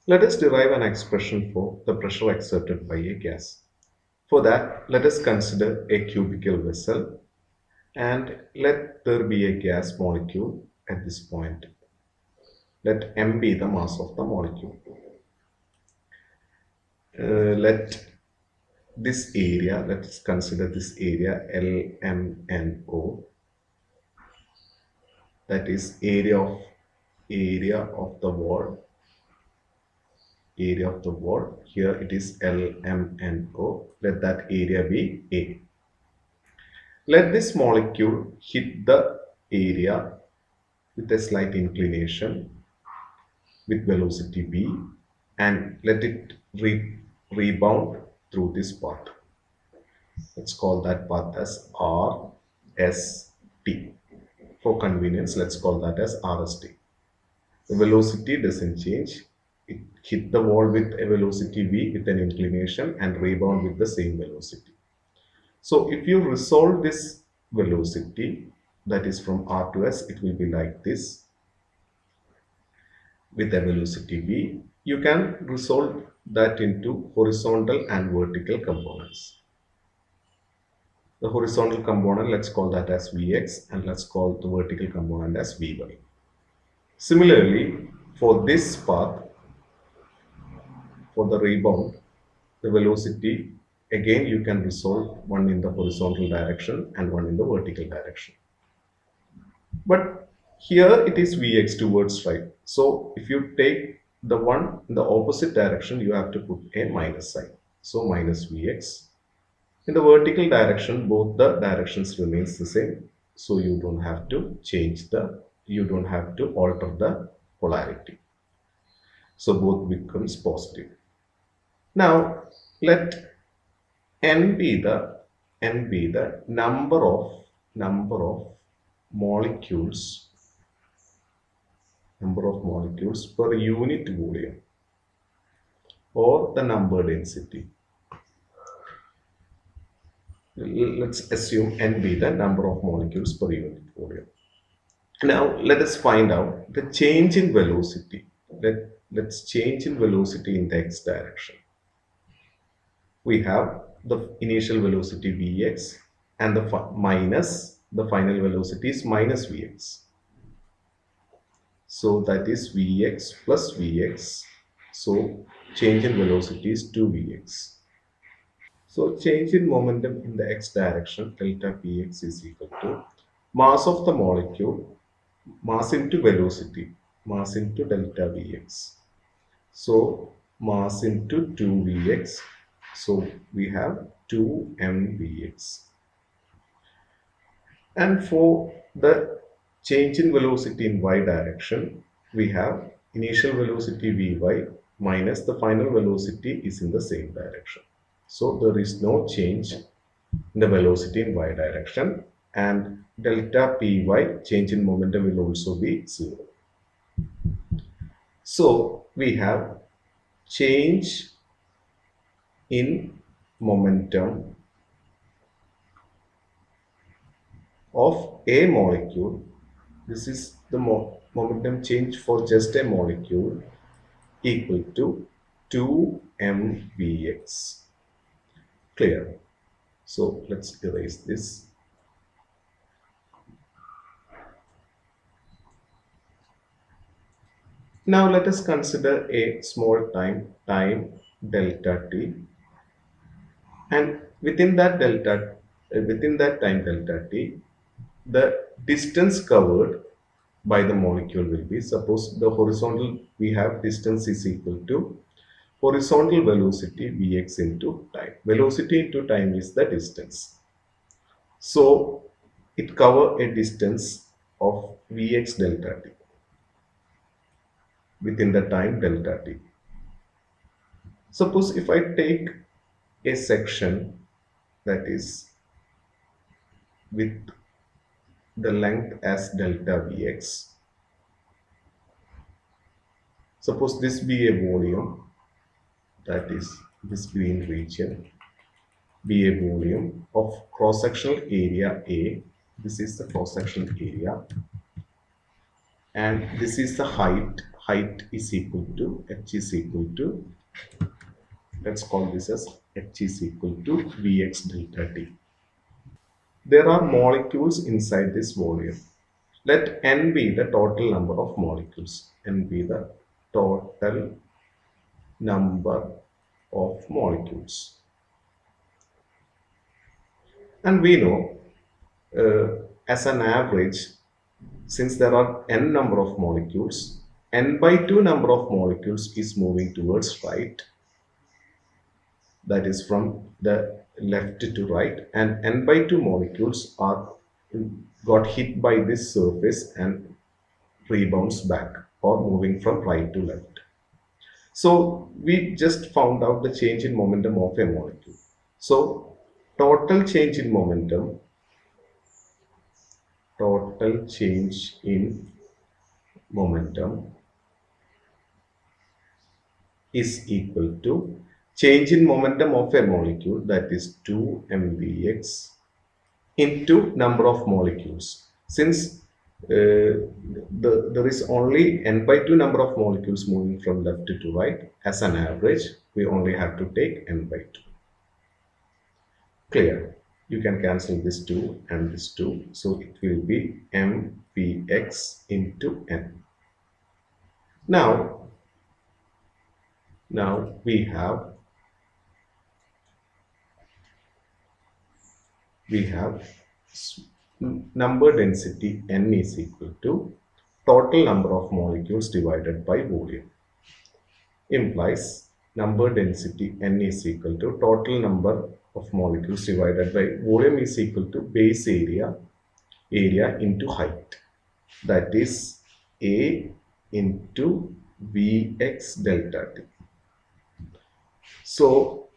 Let us derive an expression for the pressure exerted by a gas. For that, let us consider a cubical vessel and let there be a gas molecule at this point. Let m be the mass of the molecule. Let this area, let's consider this area LMNO, that is area of the wall. Area of the wall, here it is LMNO, let that area be A. Let this molecule hit the area with a slight inclination with velocity v and let it rebound through this path. Let's call that path as RST. For convenience, let's call that as RST. The velocity doesn't change. It hit the wall with a velocity v with an inclination and rebound with the same velocity. So if you resolve this velocity, that is from R to S, it will be like this. With a velocity v, you can resolve that into horizontal and vertical components. The horizontal component, let's call that as Vx, and let's call the vertical component as Vy. Similarly, for this path, for the rebound, the velocity, again you can resolve one in the horizontal direction and one in the vertical direction. But here it is Vx towards right. So if you take the one in the opposite direction, you have to put a minus sign. So minus Vx. In the vertical direction, both the directions remains the same. So you don't have to alter the polarity. So both becomes positive. Now let n be the number of molecules per unit volume or the number density. Let's assume n be the number of molecules per unit volume. Now let us find out the change in velocity. Let's change in velocity in the x direction. We have the initial velocity Vx and the final velocity is minus Vx. So that is Vx plus Vx. So change in velocity is 2Vx. So change in momentum in the x direction, delta Px is equal to mass of the molecule, mass into velocity, mass into delta Vx. So mass into 2Vx. So we have 2mVx. And for the change in velocity in y direction, we have initial velocity Vy minus the final velocity is in the same direction. So there is no change in the velocity in y direction, and delta Py, change in momentum, will also be 0. So we have change in momentum of a molecule. This is the momentum change for just a molecule equal to 2mVx. Clear? So let's erase this. Now let us consider a small time delta t, and within that time delta t, the distance covered by the molecule will be, suppose the horizontal, we have distance is equal to horizontal velocity Vx into time. Velocity into time is the distance. So it cover a distance of Vx delta t within the time delta t. Suppose if I take a section that is with the length as delta Vx. Suppose this be a volume, that is this green region, be a volume of cross-sectional area A. This is the cross-sectional area, and this is the height height is equal to h is equal to, let's call this as h is equal to Vx delta t. There are molecules inside this volume. Let n be the total number of molecules. N be the total number of molecules. And we know as an average, since there are n number of molecules, n by 2 number of molecules is moving towards right, that is from the left to right, and n by 2 molecules are got hit by this surface and rebounds back or moving from right to left. So we just found out the change in momentum of a molecule. So total change in momentum, total change in momentum is equal to change in momentum of a molecule, that is 2 mvx, into number of molecules. Since there is only n by 2 number of molecules moving from left to right, as an average we only have to take n by 2. Clear? You can cancel this 2 and this 2, so it will be mvx into n. Now we have number density n is equal to total number of molecules divided by volume, implies number density n is equal to total number of molecules divided by volume is equal to base area into height, that is A into Vx delta t. So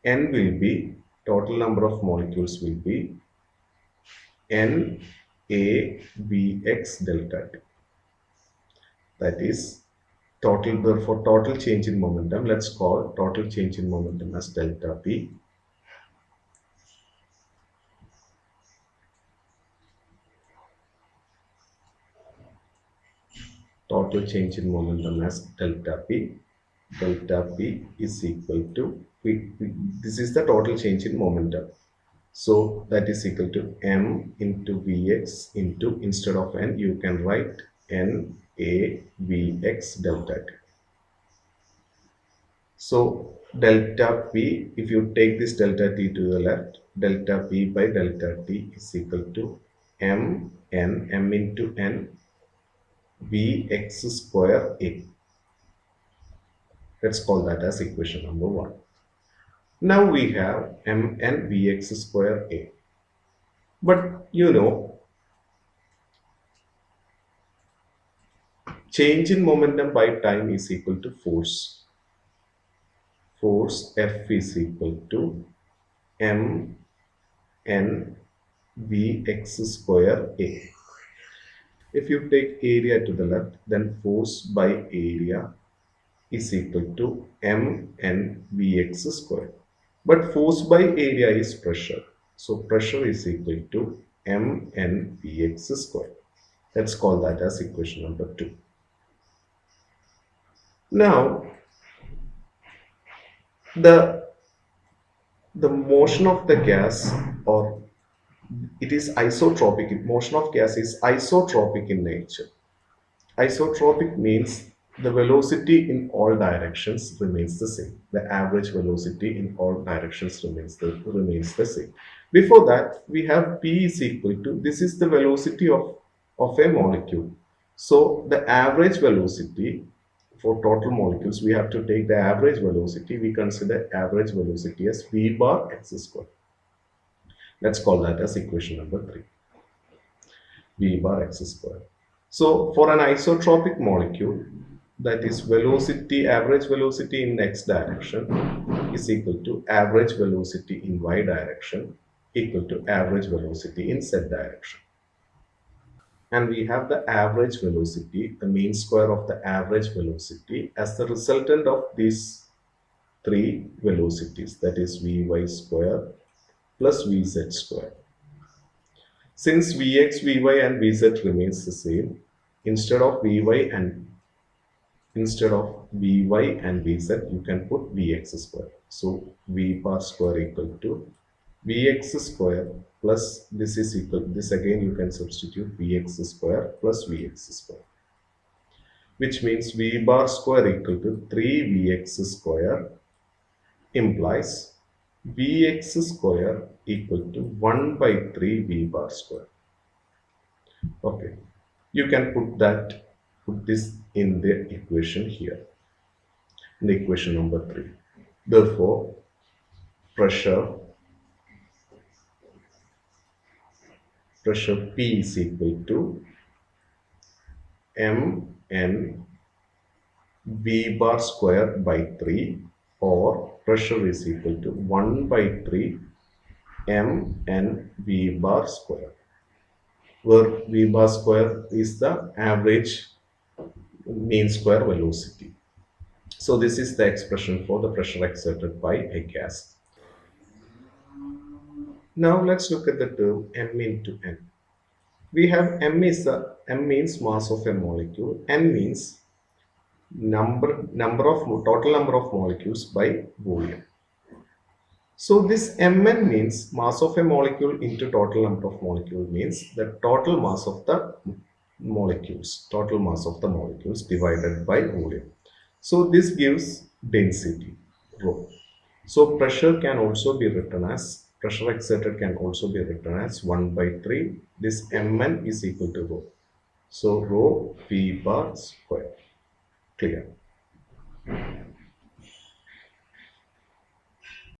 n will be, total number of molecules will be n A Vx delta t. That is total. Therefore, total change in momentum, let's call total change in momentum as delta p. Total change in momentum as delta p. Delta p is equal to, this is the total change in momentum. So that is equal to m into Vx into, instead of n you can write n A Vx delta t. So delta p, if you take this delta t to the left, delta p by delta t is equal to m into n Vx square A. Let's call that as equation number 1. Now we have m n Vx square A. But you know, change in momentum by time is equal to force. Force F is equal to m n Vx square A. If you take area to the left, then force by area is equal to m n Vx square. But force by area is pressure. So pressure is equal to m n Vx square. Let's call that as equation number 2. Now the motion of the gas, or it is isotropic, motion of gas is isotropic in nature. Isotropic means the velocity in all directions remains the same. The average velocity in all directions remains the same. Before that, we have P is equal to, this is the velocity of a molecule. So the average velocity for total molecules, we have to take the average velocity. We consider average velocity as V bar x square. Let's call that as equation number 3. V bar x square. So for an isotropic molecule, that is velocity, average velocity in x direction is equal to average velocity in y direction equal to average velocity in z direction. And we have the average velocity, the mean square of the average velocity, as the resultant of these 3 velocities, that is Vy square plus Vz square. Since Vx, Vy and Vz remains the same, Instead of Vy and Vz, you can put Vx square. So V bar square equal to Vx square plus this is equal, this again you can substitute Vx square plus Vx square, which means V bar square equal to 3Vx square implies Vx square equal to 1 by 3 V bar square. Okay, you can put this in the equation here, in the equation number 3. Therefore, pressure P is equal to mn V bar square by 3, or pressure is equal to 1 by 3 mn V bar square, where V bar square is the average mean square velocity. So this is the expression for the pressure exerted by a gas. Now let's look at the term m into n. We have m means mass of a molecule, n means total number of molecules by volume. So this Mn means mass of a molecule into total number of molecules, means the total mass of the molecules divided by volume. So this gives density rho. So pressure exerted can also be written as 1 by 3. This Mn is equal to rho. So rho V bar square. Clear.